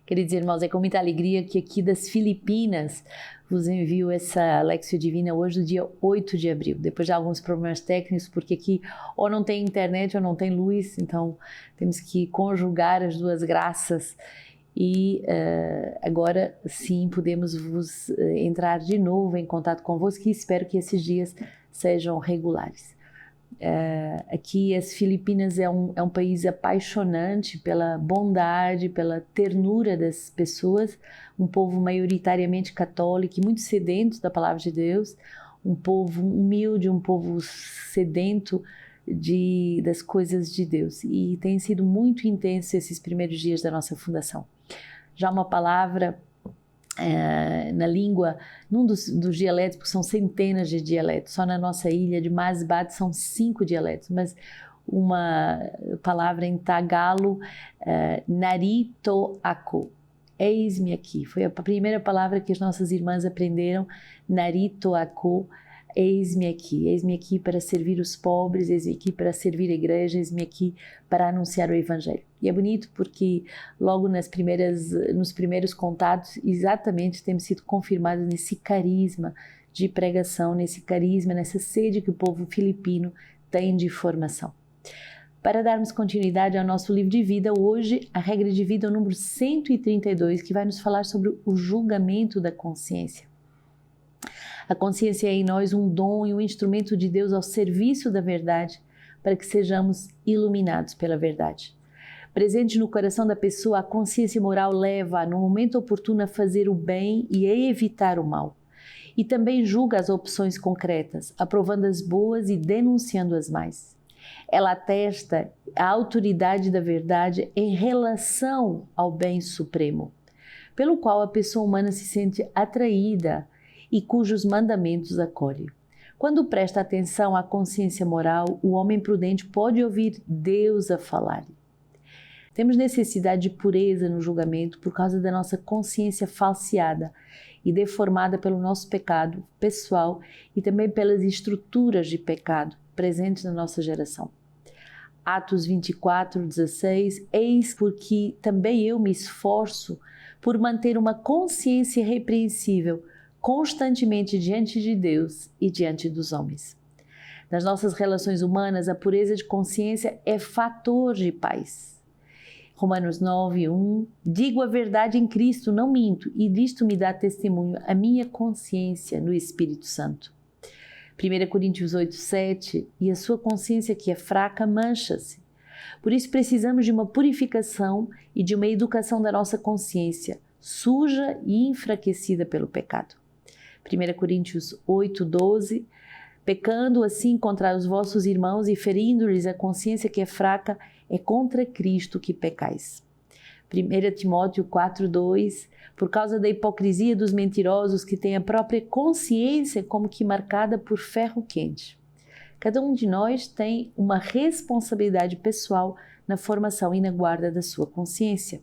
Queridos irmãos, é com muita alegria que aqui das Filipinas vos envio essa Lexio Divina hoje, do dia 8 de abril, depois de alguns problemas técnicos, porque aqui ou não tem internet ou não tem luz, então temos que conjugar as duas graças e agora sim podemos vos entrar de novo em contato convosco e espero que esses dias sejam regulares. Aqui as Filipinas é um país apaixonante pela bondade, pela ternura das pessoas, um povo maioritariamente católico e muito sedento da palavra de Deus, um povo humilde, um povo sedento das coisas de Deus, e tem sido muito intenso esses primeiros dias da nossa fundação. Já uma palavra na língua, num dos dialetos, porque são centenas de dialetos, só na nossa ilha de Masbate são 5 dialetos, mas uma palavra em tagalo, narito ako, eis-me aqui, foi a primeira palavra que as nossas irmãs aprenderam, narito ako, eis-me aqui para servir os pobres, eis-me aqui para servir a igreja, eis-me aqui para anunciar o Evangelho. E é bonito porque logo nos primeiros contatos, exatamente temos sido confirmados nesse carisma de pregação, nesse carisma, nessa sede que o povo filipino tem de formação. Para darmos continuidade ao nosso livro de vida, hoje a regra de vida é o número 132, que vai nos falar sobre o julgamento da consciência. A consciência é em nós um dom e um instrumento de Deus ao serviço da verdade, para que sejamos iluminados pela verdade. Presente no coração da pessoa, a consciência moral leva, no momento oportuno, a fazer o bem e a evitar o mal. E também julga as opções concretas, aprovando as boas e denunciando as más. Ela atesta a autoridade da verdade em relação ao bem supremo, pelo qual a pessoa humana se sente atraída e cujos mandamentos acolhe. Quando presta atenção à consciência moral, o homem prudente pode ouvir Deus a falar. Temos necessidade de pureza no julgamento por causa da nossa consciência falseada e deformada pelo nosso pecado pessoal e também pelas estruturas de pecado presentes na nossa geração. Atos 24:16, eis porque também eu me esforço por manter uma consciência irrepreensível constantemente diante de Deus e diante dos homens. Nas nossas relações humanas, a pureza de consciência é fator de paz. Romanos 9:1, digo a verdade em Cristo, não minto, e disto me dá testemunho a minha consciência no Espírito Santo. 1 Coríntios 8:7, e a sua consciência que é fraca mancha-se. Por isso precisamos de uma purificação e de uma educação da nossa consciência, suja e enfraquecida pelo pecado. 1 Coríntios 8:12, pecando assim contra os vossos irmãos e ferindo-lhes a consciência que é fraca, é contra Cristo que pecais. 1 Timóteo 4:2, por causa da hipocrisia dos mentirosos que têm a própria consciência como que marcada por ferro quente. Cada um de nós tem uma responsabilidade pessoal na formação e na guarda da sua consciência.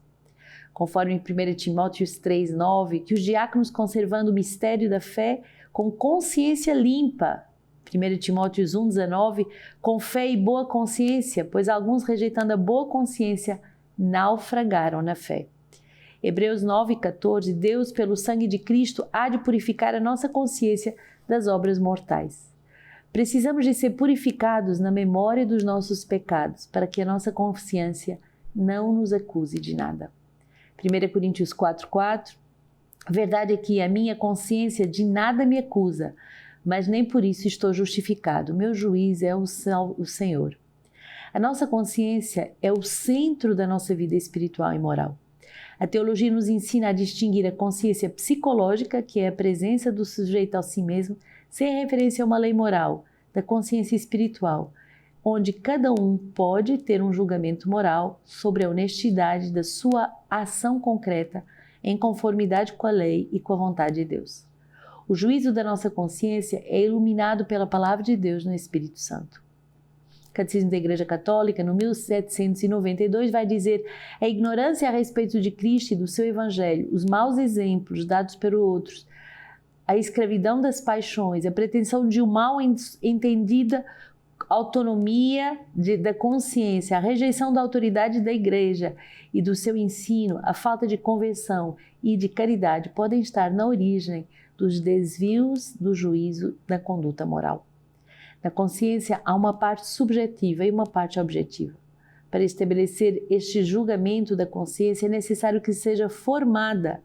Conforme em 1 Timóteo 3:9, que os diáconos conservando o mistério da fé com consciência limpa. 1 Timóteo 1:19, com fé e boa consciência, pois alguns rejeitando a boa consciência naufragaram na fé. Hebreus 9:14, Deus pelo sangue de Cristo há de purificar a nossa consciência das obras mortais. Precisamos de ser purificados na memória dos nossos pecados, para que a nossa consciência não nos acuse de nada. 1 Coríntios 4:4, verdade é que a minha consciência de nada me acusa, mas nem por isso estou justificado. Meu juiz é o Senhor. A nossa consciência é o centro da nossa vida espiritual e moral. A teologia nos ensina a distinguir a consciência psicológica, que é a presença do sujeito ao si mesmo, sem referência a uma lei moral, da consciência espiritual, onde cada um pode ter um julgamento moral sobre a honestidade da sua ação concreta em conformidade com a lei e com a vontade de Deus. O juízo da nossa consciência é iluminado pela palavra de Deus no Espírito Santo. O Catecismo da Igreja Católica, no 1792, vai dizer: a ignorância a respeito de Cristo e do seu Evangelho, os maus exemplos dados por outros, a escravidão das paixões, a pretensão de um mal entendida autonomia da consciência, a rejeição da autoridade da igreja e do seu ensino, a falta de conversão e de caridade podem estar na origem dos desvios do juízo da conduta moral. Na consciência há uma parte subjetiva e uma parte objetiva. Para estabelecer este julgamento da consciência é necessário que seja formada,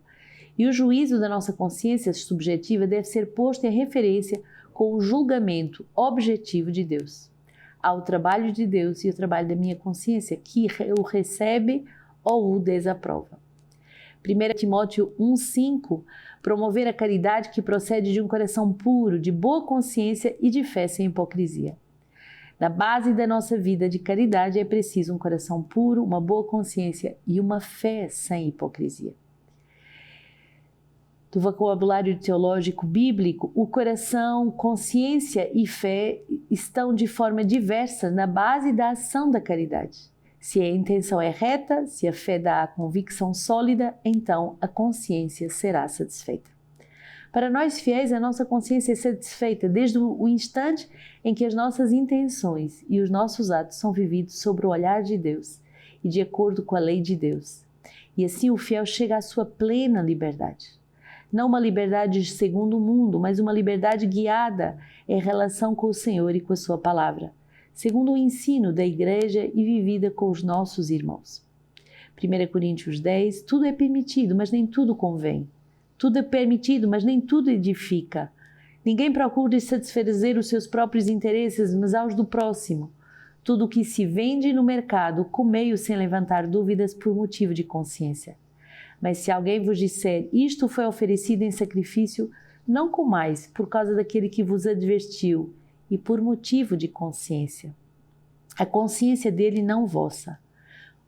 e o juízo da nossa consciência subjetiva deve ser posto em referência com o julgamento objetivo de Deus. Há o trabalho de Deus e o trabalho da minha consciência que o recebe ou o desaprova. 1 Timóteo 1,5 promover a caridade que procede de um coração puro, de boa consciência e de fé sem hipocrisia. Na base da nossa vida de caridade é preciso um coração puro, uma boa consciência e uma fé sem hipocrisia. Do vocabulário teológico bíblico, o coração, consciência e fé estão de forma diversa na base da ação da caridade. Se a intenção é reta, se a fé dá a convicção sólida, então a consciência será satisfeita. Para nós fiéis, a nossa consciência é satisfeita desde o instante em que as nossas intenções e os nossos atos são vividos sob o olhar de Deus e de acordo com a lei de Deus. E assim o fiel chega à sua plena liberdade. Não uma liberdade segundo o mundo, mas uma liberdade guiada em relação com o Senhor e com a sua palavra, segundo o ensino da igreja e vivida com os nossos irmãos. 1 Coríntios 10, tudo é permitido, mas nem tudo convém. Tudo é permitido, mas nem tudo edifica. Ninguém procura satisfazer os seus próprios interesses, mas aos do próximo. Tudo o que se vende no mercado, comei-o sem levantar dúvidas por motivo de consciência. Mas se alguém vos disser, isto foi oferecido em sacrifício, não comais por causa daquele que vos advertiu e por motivo de consciência. A consciência dele não vossa,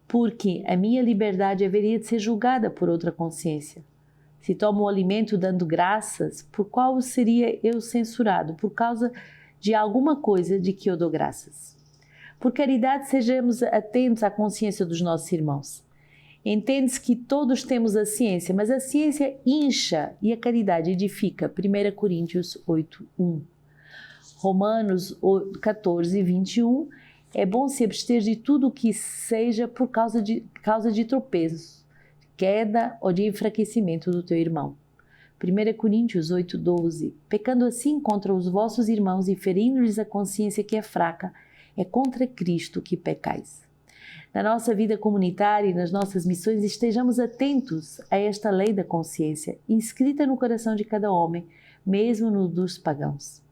porque a minha liberdade haveria de ser julgada por outra consciência. Se tomo o alimento dando graças, por qual seria eu censurado? Por causa de alguma coisa de que eu dou graças. Por caridade, sejamos atentos à consciência dos nossos irmãos. Entende-se que todos temos a ciência, mas a ciência incha e a caridade edifica. 1 Coríntios 8:1. Romanos 14:21. É bom se abster de tudo o que seja por causa de tropeços, queda ou de enfraquecimento do teu irmão. 1 Coríntios 8:12. Pecando assim contra os vossos irmãos e ferindo-lhes a consciência que é fraca, é contra Cristo que pecais. Na nossa vida comunitária e nas nossas missões, estejamos atentos a esta lei da consciência, inscrita no coração de cada homem, mesmo no dos pagãos.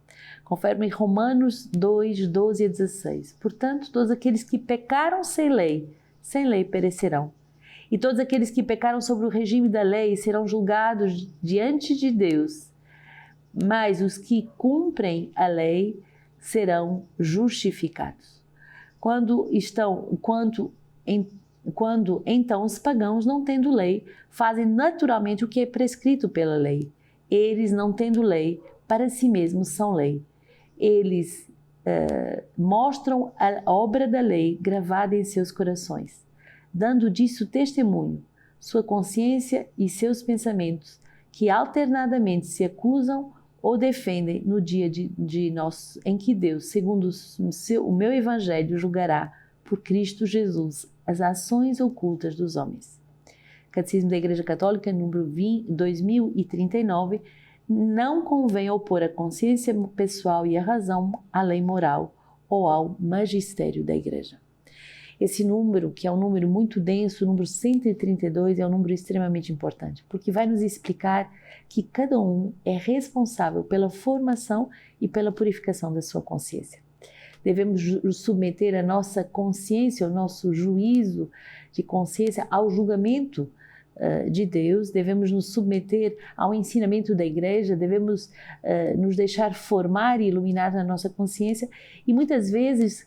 Conforme Romanos 2:12-16. Portanto, todos aqueles que pecaram sem lei perecerão. E todos aqueles que pecaram sobre o regime da lei serão julgados diante de Deus. Mas os que cumprem a lei serão justificados. Quando então os pagãos, não tendo lei, fazem naturalmente o que é prescrito pela lei. Eles, não tendo lei, para si mesmos são lei. Eles mostram a obra da lei gravada em seus corações, dando disso testemunho, sua consciência e seus pensamentos, que alternadamente se acusam ou defendem no dia em que Deus, segundo o meu evangelho, julgará por Cristo Jesus as ações ocultas dos homens. Catecismo da Igreja Católica, número 2039, não convém opor a consciência pessoal e a razão à lei moral ou ao magistério da Igreja. Esse número, que é um número muito denso, o número 132, é um número extremamente importante, porque vai nos explicar que cada um é responsável pela formação e pela purificação da sua consciência. Devemos submeter a nossa consciência, o nosso juízo de consciência ao julgamento de Deus, devemos nos submeter ao ensinamento da Igreja, devemos nos deixar formar e iluminar na nossa consciência e muitas vezes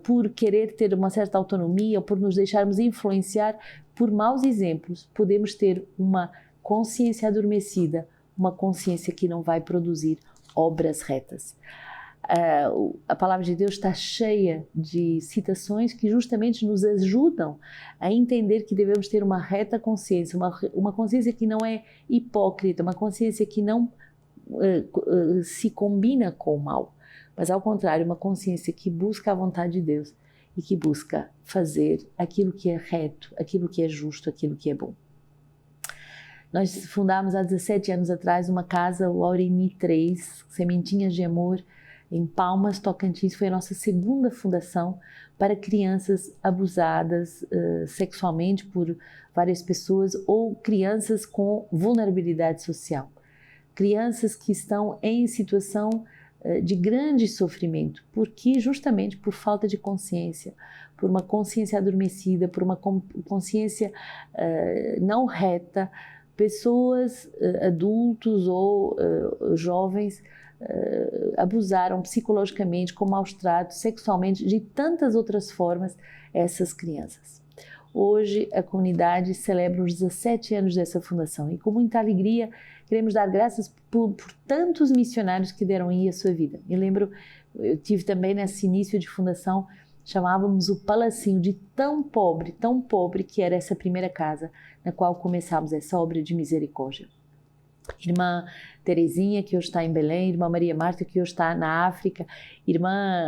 por querer ter uma certa autonomia ou por nos deixarmos influenciar por maus exemplos, podemos ter uma consciência adormecida, uma consciência que não vai produzir obras retas. A palavra de Deus está cheia de citações que justamente nos ajudam a entender que devemos ter uma reta consciência, uma consciência que não é hipócrita, uma consciência que não se combina com o mal. mas ao contrário, uma consciência que busca a vontade de Deus e que busca fazer aquilo que é reto, aquilo que é justo, aquilo que é bom. Nós fundámos há 17 anos atrás uma casa, o Aureni 3, Sementinhas de Amor, em Palmas, Tocantins. Foi a nossa segunda fundação para crianças abusadas sexualmente por várias pessoas ou crianças com vulnerabilidade social. Crianças que estão em situação de grande sofrimento, porque justamente por falta de consciência, por uma consciência adormecida, por uma consciência não reta, pessoas, adultos ou jovens abusaram psicologicamente, com maus tratos, sexualmente, de tantas outras formas essas crianças. Hoje a comunidade celebra os 17 anos dessa fundação e com muita alegria queremos dar graças por tantos missionários que deram aí a sua vida. Eu lembro, eu tive também nesse início de fundação, chamávamos o Palacinho de tão pobre que era essa primeira casa na qual começamos essa obra de misericórdia. Irmã Terezinha, que hoje está em Belém, irmã Maria Marta, que hoje está na África, irmã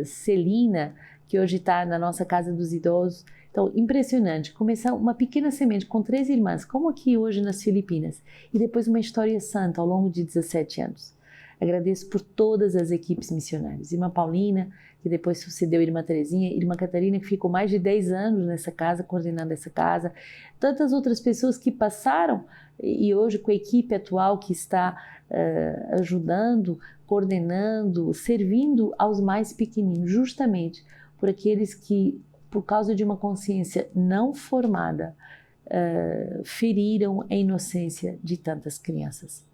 Celina, que hoje está na nossa Casa dos Idosos. Então, impressionante, começar uma pequena semente com 3 irmãs, como aqui hoje nas Filipinas, e depois uma história santa ao longo de 17 anos. Agradeço por todas as equipes missionárias. Irmã Paulina, que depois sucedeu a irmã Terezinha, irmã Catarina, que ficou mais de 10 anos nessa casa, coordenando essa casa, tantas outras pessoas que passaram e hoje com a equipe atual que está ajudando, coordenando, servindo aos mais pequeninos, justamente por aqueles que, por causa de uma consciência não formada, feriram a inocência de tantas crianças.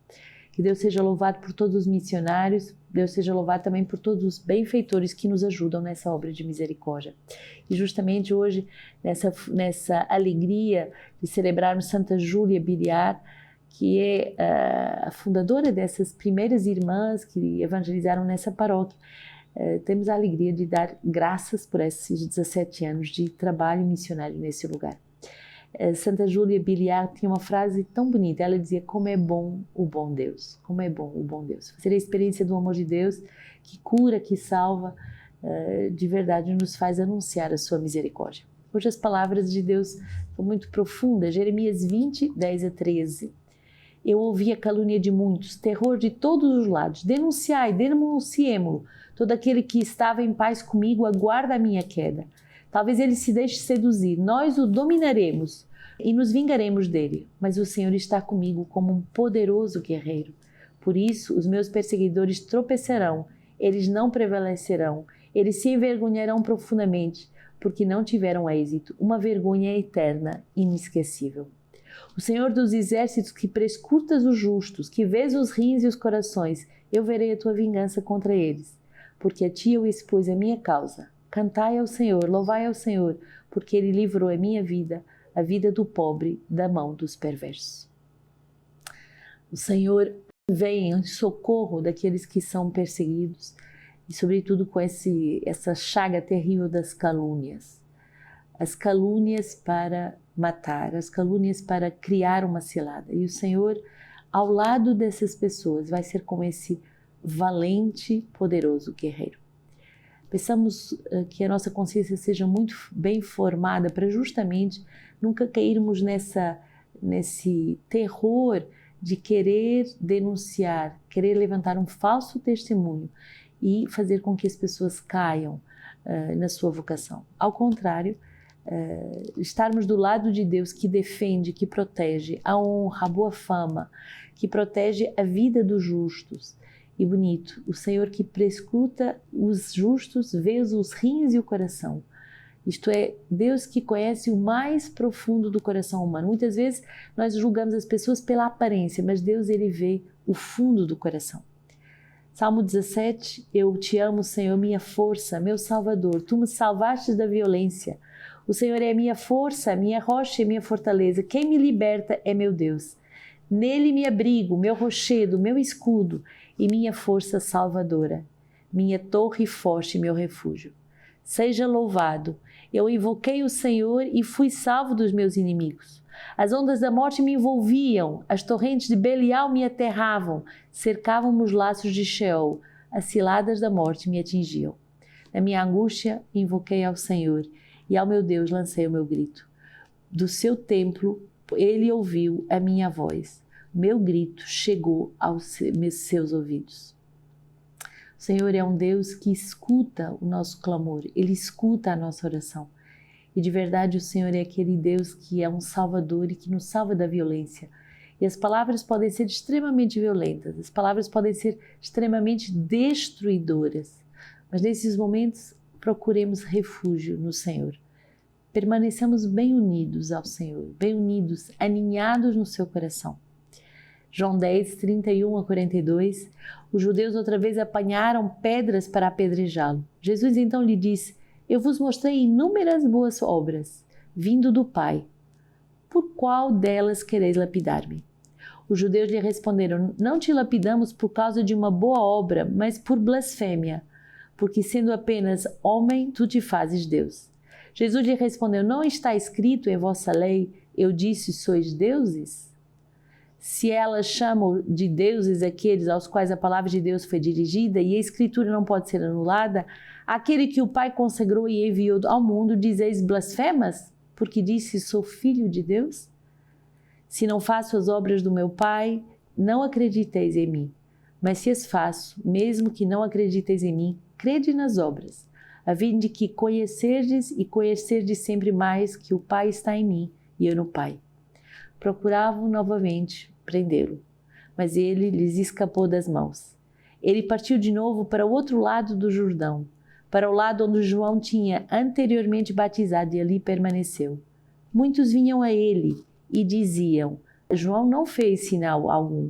Que Deus seja louvado por todos os missionários, Deus seja louvado também por todos os benfeitores que nos ajudam nessa obra de misericórdia. E justamente hoje, nessa alegria de celebrarmos Santa Júlia Biliar, que é a fundadora dessas primeiras irmãs que evangelizaram nessa paróquia, temos a alegria de dar graças por esses 17 anos de trabalho missionário nesse lugar. Santa Júlia Biliar tinha uma frase tão bonita, ela dizia: como é bom o bom Deus, como é bom o bom Deus. Fazer a experiência do amor de Deus que cura, que salva, de verdade nos faz anunciar a sua misericórdia. Hoje as palavras de Deus são muito profundas. Jeremias 20, 10 a 13. Eu ouvi a calúnia de muitos, terror de todos os lados. Denunciai, denunciemo-lo. Todo aquele que estava em paz comigo aguarda a minha queda. Talvez ele se deixe seduzir. Nós o dominaremos e nos vingaremos dele. Mas o Senhor está comigo como um poderoso guerreiro. Por isso, os meus perseguidores tropeçarão. Eles não prevalecerão. Eles se envergonharão profundamente, porque não tiveram êxito. Uma vergonha eterna, inesquecível. O Senhor dos exércitos, que prescrutas os justos, que vês os rins e os corações, eu verei a tua vingança contra eles. Porque a ti eu expus a minha causa. Cantai ao Senhor, louvai ao Senhor, porque Ele livrou a minha vida, a vida do pobre, da mão dos perversos. O Senhor vem em socorro daqueles que são perseguidos e, sobretudo, com essa chaga terrível das calúnias. As calúnias para matar, as calúnias para criar uma cilada. E o Senhor, ao lado dessas pessoas, vai ser como esse valente, poderoso guerreiro. Pensamos que a nossa consciência seja muito bem formada para justamente nunca cairmos nesse terror de querer denunciar, querer levantar um falso testemunho e fazer com que as pessoas caiam na sua vocação. Ao contrário, estarmos do lado de Deus que defende, que protege a honra, a boa fama, que protege a vida dos justos. E bonito, o Senhor que prescruta os justos, vê os rins e o coração. Isto é, Deus que conhece o mais profundo do coração humano. Muitas vezes nós julgamos as pessoas pela aparência, mas Deus, Ele vê o fundo do coração. Salmo 17, eu te amo, Senhor, minha força, meu Salvador. Tu me salvaste da violência. O Senhor é a minha força, minha rocha e minha fortaleza. Quem me liberta é meu Deus. Nele me abrigo, meu rochedo, meu escudo e minha força salvadora, minha torre forte e meu refúgio. Seja louvado, eu invoquei o Senhor e fui salvo dos meus inimigos. As ondas da morte me envolviam, as torrentes de Belial me aterravam, cercavam-me os laços de Sheol, as ciladas da morte me atingiam. Na minha angústia, invoquei ao Senhor, e ao meu Deus lancei o meu grito. Do seu templo, ele ouviu a minha voz. Meu grito chegou aos seus ouvidos. O Senhor é um Deus que escuta o nosso clamor, Ele escuta a nossa oração. E de verdade o Senhor é aquele Deus que é um salvador e que nos salva da violência. E as palavras podem ser extremamente violentas, as palavras podem ser extremamente destruidoras. Mas nesses momentos procuremos refúgio no Senhor. Permaneçamos bem unidos ao Senhor, bem unidos, aninhados no seu coração. João 10, 31 a 42, os judeus outra vez apanharam pedras para apedrejá-lo. Jesus então lhe disse: eu vos mostrei inúmeras boas obras, vindo do Pai. Por qual delas quereis lapidar-me? Os judeus lhe responderam: não te lapidamos por causa de uma boa obra, mas por blasfêmia, porque sendo apenas homem, tu te fazes Deus. Jesus lhe respondeu: não está escrito em vossa lei, eu disse, sois deuses? Se elas chamam de deuses aqueles aos quais a palavra de Deus foi dirigida e a escritura não pode ser anulada, aquele que o Pai consagrou e enviou ao mundo, dizeis blasfemas, porque disse, sou filho de Deus? Se não faço as obras do meu Pai, não acrediteis em mim. Mas se as faço, mesmo que não acrediteis em mim, crede nas obras, a fim de que conhecerdes e conhecerdes sempre mais que o Pai está em mim e eu no Pai. Procuravam novamente prendê-lo, mas ele lhes escapou das mãos. Ele partiu de novo para o outro lado do Jordão, para o lado onde João tinha anteriormente batizado, e ali permaneceu. Muitos vinham a ele e diziam: João não fez sinal algum,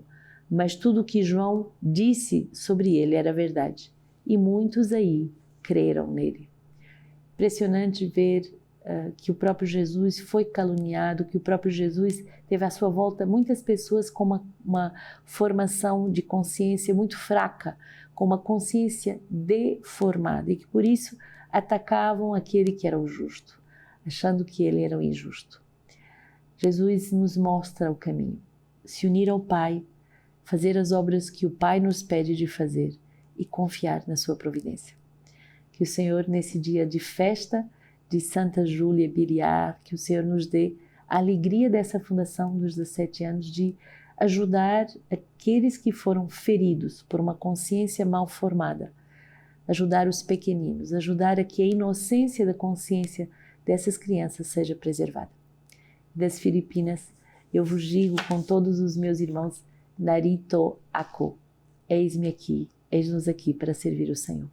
mas tudo o que João disse sobre ele era verdade. E muitos aí creram nele. Impressionante ver que o próprio Jesus foi caluniado, que o próprio Jesus teve à sua volta muitas pessoas com uma formação de consciência muito fraca, com uma consciência deformada e que por isso atacavam aquele que era o justo, achando que ele era o injusto. Jesus nos mostra o caminho: se unir ao Pai, fazer as obras que o Pai nos pede de fazer e confiar na sua providência. Que o Senhor, nesse dia de festa de Santa Júlia Biliar, que o Senhor nos dê a alegria dessa fundação dos 17 anos de ajudar aqueles que foram feridos por uma consciência mal formada, ajudar os pequeninos, ajudar a que a inocência da consciência dessas crianças seja preservada. Das Filipinas, eu vos digo com todos os meus irmãos, Narito Ako, eis-me aqui, eis-nos aqui para servir o Senhor.